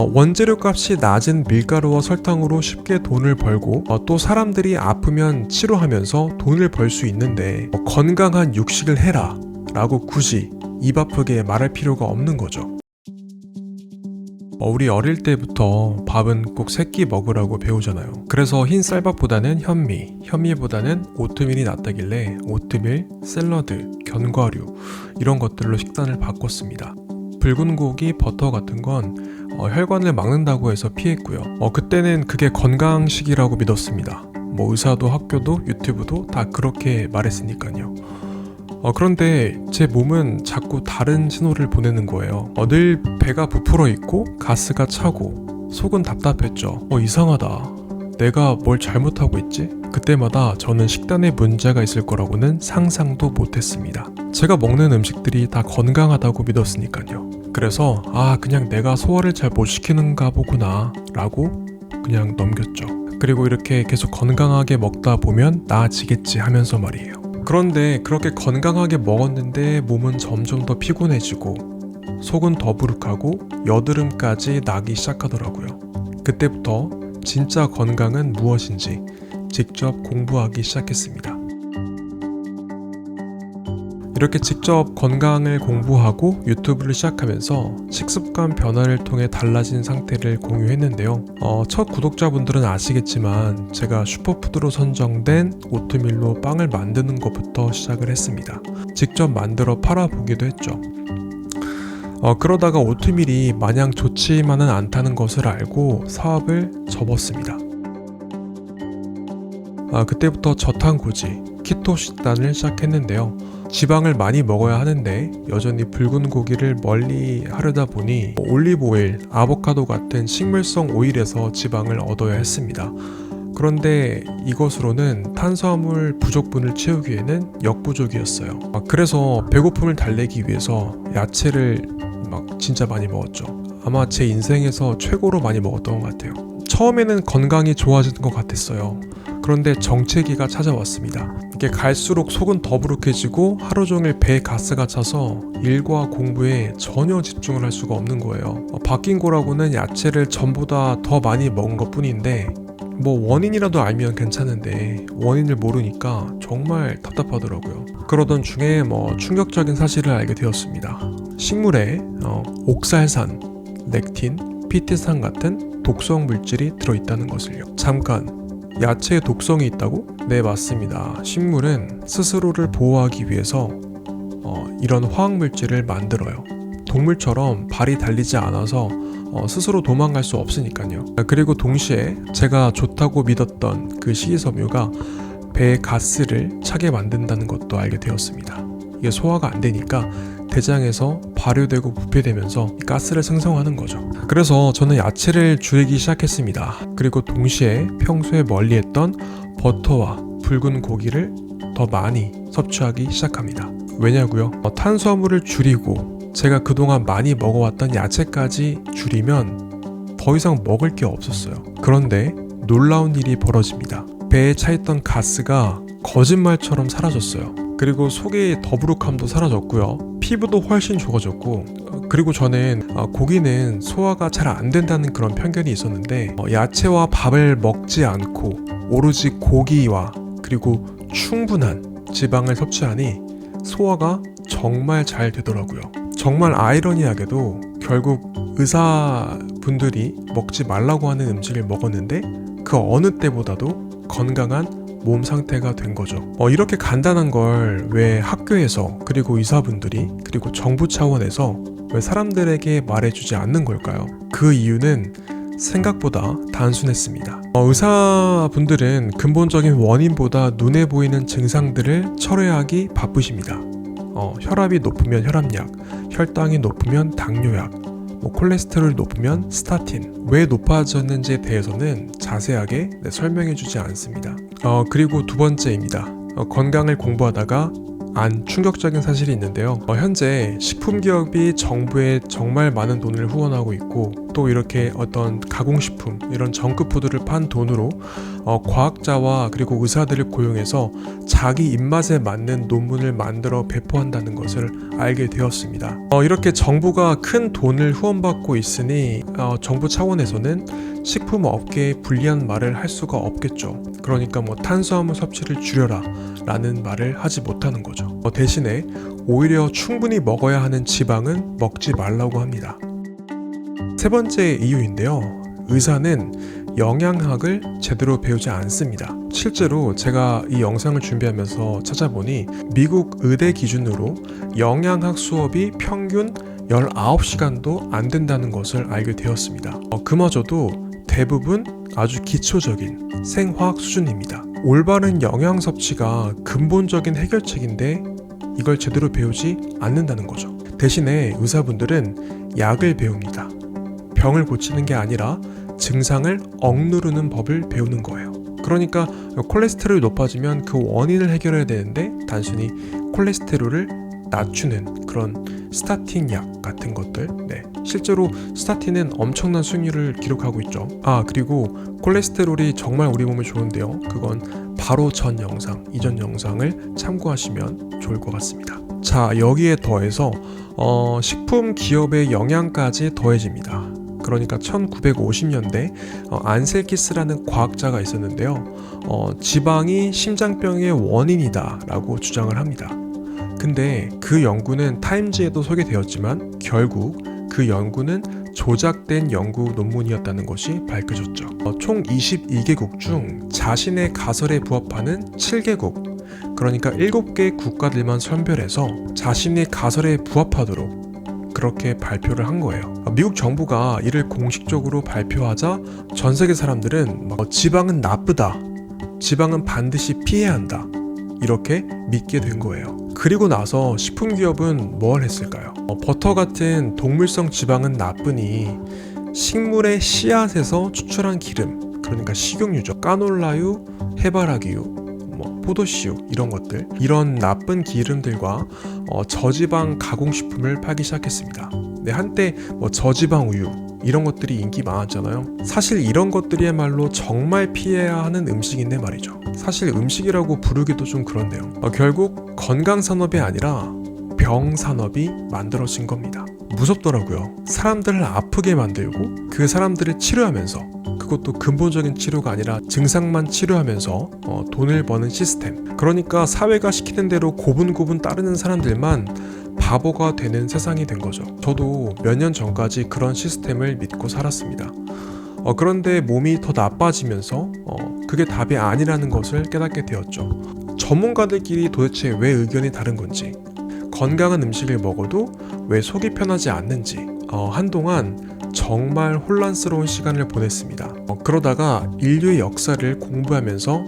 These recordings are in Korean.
원재료 값이 낮은 밀가루와 설탕으로 쉽게 돈을 벌고 또 사람들이 아프면 치료하면서 돈을 벌 수 있는데 건강한 육식을 해라 라고 굳이 입 아프게 말할 필요가 없는 거죠. 우리 어릴 때부터 밥은 꼭 3끼 먹으라고 배우잖아요. 그래서 흰 쌀밥보다는 현미보다는 오트밀이 낫다길래 오트밀, 샐러드, 견과류 이런 것들로 식단을 바꿨습니다. 붉은 고기, 버터 같은 건 혈관을 막는다고 해서 피했고요. 그때는 그게 건강식이라고 믿었습니다. 의사도 학교도 유튜브도 다 그렇게 말했으니까요. 그런데 제 몸은 자꾸 다른 신호를 보내는 거예요. 늘 배가 부풀어 있고 가스가 차고 속은 답답했죠. 이상하다. 내가 뭘 잘못하고 있지? 그때마다 저는 식단에 문제가 있을 거라고는 상상도 못했습니다. 제가 먹는 음식들이 다 건강하다고 믿었으니까요. 그래서 그냥 내가 소화를 잘 못 시키는가 보구나 라고 그냥 넘겼죠. 그리고 이렇게 계속 건강하게 먹다 보면 나아지겠지 하면서 말이에요. 그런데 그렇게 건강하게 먹었는데 몸은 점점 더 피곤해지고 속은 더부룩하고 여드름까지 나기 시작하더라고요. 그때부터 진짜 건강은 무엇인지 직접 공부하기 시작했습니다. 이렇게 직접 건강을 공부하고 유튜브를 시작하면서 식습관 변화를 통해 달라진 상태를 공유했는데요. 첫 구독자분들은 아시겠지만 제가 슈퍼푸드로 선정된 오트밀로 빵을 만드는 것부터 시작을 했습니다. 직접 만들어 팔아보기도 했죠. 그러다가 오트밀이 마냥 좋지만은 않다는 것을 알고 사업을 접었습니다. 그때부터 저탄고지, 키토 식단을 시작했는데요. 지방을 많이 먹어야 하는데 여전히 붉은 고기를 멀리 하려다 보니 올리브오일, 아보카도 같은 식물성 오일에서 지방을 얻어야 했습니다. 그런데 이것으로는 탄수화물 부족분을 채우기에는 역부족이었어요. 그래서 배고픔을 달래기 위해서 야채를 진짜 많이 먹었죠. 아마 제 인생에서 최고로 많이 먹었던 것 같아요. 처음에는 건강이 좋아지는 것 같았어요. 그런데 정체기가 찾아왔습니다. 이게 갈수록 속은 더부룩해지고 하루 종일 배에 가스가 차서 일과 공부에 전혀 집중을 할 수가 없는 거예요. 바뀐 거라고는 야채를 전보다 더 많이 먹은 것 뿐인데 원인이라도 알면 괜찮은데 원인을 모르니까 정말 답답하더라고요. 그러던 중에 충격적인 사실을 알게 되었습니다. 식물에 옥살산, 렉틴, 피티산 같은 독성 물질이 들어있다는 것을요. 잠깐, 야채에 독성이 있다고? 네, 맞습니다. 식물은 스스로를 보호하기 위해서 이런 화학물질을 만들어요. 동물처럼 발이 달리지 않아서 스스로 도망갈 수 없으니까요. 그리고 동시에 제가 좋다고 믿었던 그 식이섬유가 배에 가스를 차게 만든다는 것도 알게 되었습니다. 이게 소화가 안 되니까 대장에서 발효되고 부패되면서 가스를 생성하는 거죠. 그래서 저는 야채를 줄이기 시작했습니다. 그리고 동시에 평소에 멀리했던 버터와 붉은 고기를 더 많이 섭취하기 시작합니다. 왜냐고요? 탄수화물을 줄이고 제가 그동안 많이 먹어왔던 야채까지 줄이면 더 이상 먹을 게 없었어요. 그런데 놀라운 일이 벌어집니다. 배에 차있던 가스가 거짓말처럼 사라졌어요. 그리고 속의 더부룩함도 사라졌고요. 피부도 훨씬 좋아졌고, 그리고 저는 고기는 소화가 잘 안 된다는 그런 편견이 있었는데 야채와 밥을 먹지 않고 오로지 고기와 그리고 충분한 지방을 섭취하니 소화가 정말 잘 되더라고요. 정말 아이러니하게도 결국 의사분들이 먹지 말라고 하는 음식을 먹었는데 그 어느 때보다도 건강한 몸 상태가 된 거죠. 이렇게 간단한 걸 왜 학교에서 그리고 의사분들이 그리고 정부 차원에서 왜 사람들에게 말해주지 않는 걸까요? 그 이유는 생각보다 단순했습니다. 의사분들은 근본적인 원인보다 눈에 보이는 증상들을 철회하기 바쁘십니다. 혈압이 높으면 혈압약, 혈당이 높으면 당뇨약, 콜레스테롤이 높으면 스타틴. 왜 높아졌는지에 대해서는 자세하게 설명해주지 않습니다. 그리고 두 번째입니다. 건강을 공부하다가 안 충격적인 사실이 있는데요. 현재 식품기업이 정부에 정말 많은 돈을 후원하고 있고 또 이렇게 어떤 가공식품, 이런 정크푸드를 판 돈으로 과학자와 그리고 의사들을 고용해서 자기 입맛에 맞는 논문을 만들어 배포한다는 것을 알게 되었습니다. 이렇게 정부가 큰 돈을 후원받고 있으니 정부 차원에서는 식품 업계에 불리한 말을 할 수가 없겠죠. 그러니까 탄수화물 섭취를 줄여라 라는 말을 하지 못하는 거죠. 대신에 오히려 충분히 먹어야 하는 지방은 먹지 말라고 합니다. 세 번째 이유인데요. 의사는 영양학을 제대로 배우지 않습니다. 실제로 제가 이 영상을 준비하면서 찾아보니 미국 의대 기준으로 영양학 수업이 평균 19시간도 안 된다는 것을 알게 되었습니다. 그마저도 대부분 아주 기초적인 생화학 수준입니다. 올바른 영양 섭취가 근본적인 해결책인데 이걸 제대로 배우지 않는다는 거죠. 대신에 의사분들은 약을 배웁니다. 병을 고치는 게 아니라 증상을 억누르는 법을 배우는 거예요. 그러니까 콜레스테롤이 높아지면 그 원인을 해결해야 되는데 단순히 콜레스테롤을 낮추는 그런 스타틴 약 같은 것들. 실제로 스타틴은 엄청난 수익률을 기록하고 있죠. 그리고 콜레스테롤이 정말 우리 몸에 좋은데요. 그건 바로 전 영상, 이전 영상을 참고하시면 좋을 것 같습니다. 자, 여기에 더해서 식품 기업의 영향까지 더해집니다. 그러니까 1950년대 안셀키스라는 과학자가 있었는데요. 지방이 심장병의 원인이다 라고 주장을 합니다. 근데 그 연구는 타임즈에도 소개되었지만 결국 그 연구는 조작된 연구 논문이었다는 것이 밝혀졌죠. 총 22개국 중 자신의 가설에 부합하는 7개국, 그러니까 7개 국가들만 선별해서 자신의 가설에 부합하도록 그렇게 발표를 한 거예요. 미국 정부가 이를 공식적으로 발표하자 전 세계 사람들은 지방은 나쁘다, 지방은 반드시 피해야 한다, 이렇게 믿게 된 거예요. 그리고 나서 식품기업은 뭘 했을까요? 버터 같은 동물성 지방은 나쁘니 식물의 씨앗에서 추출한 기름, 그러니까 식용유죠. 까놀라유, 해바라기유, 포도씨유, 이런 것들, 이런 나쁜 기름들과 저지방 가공식품을 팔기 시작했습니다. 한때 저지방 우유 이런 것들이 인기 많았잖아요. 사실 이런 것들이야말로 정말 피해야 하는 음식인데 말이죠. 사실 음식이라고 부르기도 좀 그런데요. 결국 건강산업이 아니라 병산업이 만들어진 겁니다. 무섭더라고요. 사람들을 아프게 만들고 그 사람들을 치료하면서, 그것도 근본적인 치료가 아니라 증상만 치료하면서 돈을 버는 시스템. 그러니까 사회가 시키는 대로 고분고분 따르는 사람들만 바보가 되는 세상이 된 거죠. 저도 몇 년 전까지 그런 시스템을 믿고 살았습니다. 그런데 몸이 더 나빠지면서 그게 답이 아니라는 것을 깨닫게 되었죠. 전문가들끼리 도대체 왜 의견이 다른 건지, 건강한 음식을 먹어도 왜 속이 편하지 않는지 한동안 정말 혼란스러운 시간을 보냈습니다. 그러다가 인류의 역사를 공부하면서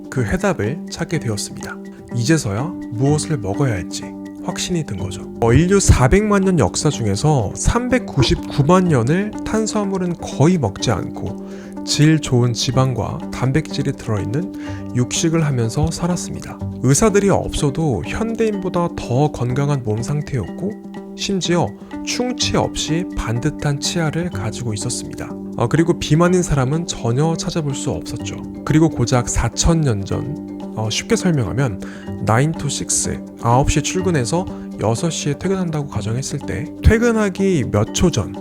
그 해답을 찾게 되었습니다. 이제서야 무엇을 먹어야 할지 확신이 든 거죠. 인류 400만 년 역사 중에서 399만 년을 탄수화물은 거의 먹지 않고 질 좋은 지방과 단백질이 들어있는 육식을 하면서 살았습니다. 의사들이 없어도 현대인보다 더 건강한 몸 상태였고 심지어 충치 없이 반듯한 치아를 가지고 있었습니다. 그리고 비만인 사람은 전혀 찾아볼 수 없었죠. 그리고 고작 4,000년 전, 쉽게 설명하면 9 to 6, 9시에 출근해서 6시에 퇴근한다고 가정했을 때 퇴근하기 몇 초 전에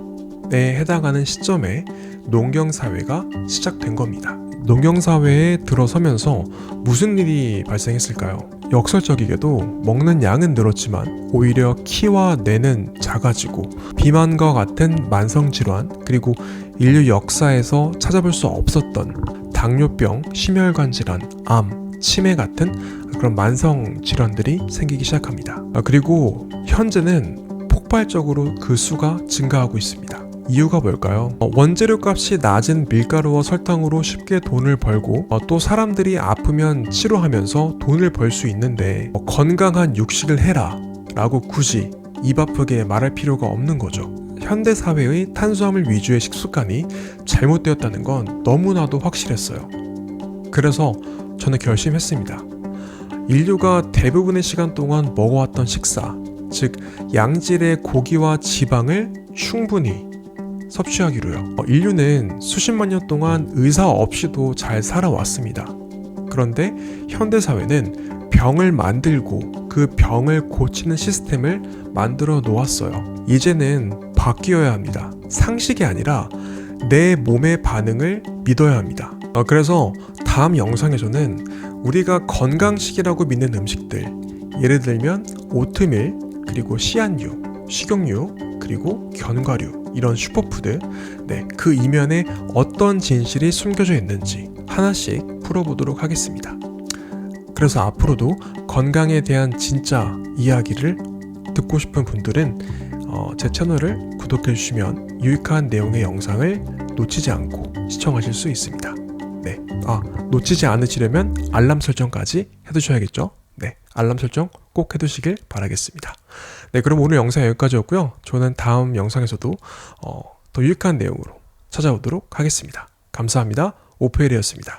해당하는 시점에 농경사회가 시작된 겁니다. 농경사회에 들어서면서 무슨 일이 발생했을까요? 역설적이게도 먹는 양은 늘었지만 오히려 키와 뇌는 작아지고 비만과 같은 만성질환, 그리고 인류 역사에서 찾아볼 수 없었던 당뇨병, 심혈관 질환, 암, 치매 같은 그런 만성 질환들이 생기기 시작합니다. 그리고 현재는 폭발적으로 그 수가 증가하고 있습니다. 이유가 뭘까요? 원재료 값이 낮은 밀가루와 설탕으로 쉽게 돈을 벌고 또 사람들이 아프면 치료하면서 돈을 벌 수 있는데 건강한 육식을 해라 라고 굳이 입 아프게 말할 필요가 없는 거죠. 현대사회의 탄수화물 위주의 식습관이 잘못되었다는 건 너무나도 확실했어요. 그래서 저는 결심했습니다. 인류가 대부분의 시간 동안 먹어왔던 식사, 즉 양질의 고기와 지방을 충분히 섭취하기로요. 인류는 수십만 년 동안 의사 없이도 잘 살아왔습니다. 그런데 현대사회는 병을 만들고 그 병을 고치는 시스템을 만들어 놓았어요. 이제는 바뀌어야 합니다. 상식이 아니라 내 몸의 반응을 믿어야 합니다. 그래서 다음 영상에서는 우리가 건강식이라고 믿는 음식들, 예를 들면 오트밀, 그리고 씨앗류, 식용유, 그리고 견과류, 이런 슈퍼푸드, 그 이면에 어떤 진실이 숨겨져 있는지 하나씩 풀어보도록 하겠습니다. 그래서 앞으로도 건강에 대한 진짜 이야기를 듣고 싶은 분들은 제 채널을 구독해 주시면 유익한 내용의 영상을 놓치지 않고 시청하실 수 있습니다. 놓치지 않으시려면 알람 설정까지 해두셔야겠죠? 알람 설정 꼭 해두시길 바라겠습니다. 그럼 오늘 영상 여기까지였고요. 저는 다음 영상에서도 더 유익한 내용으로 찾아오도록 하겠습니다. 감사합니다. 오프엘이었습니다.